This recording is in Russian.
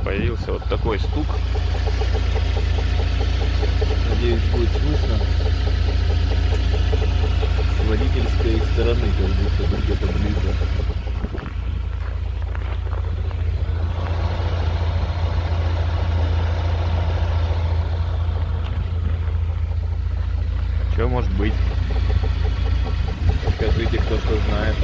Появился вот такой стук. Надеюсь, будет слышно. С водительской стороны, как будто бы где-то ближе. Что может быть? Скажите, кто что знает.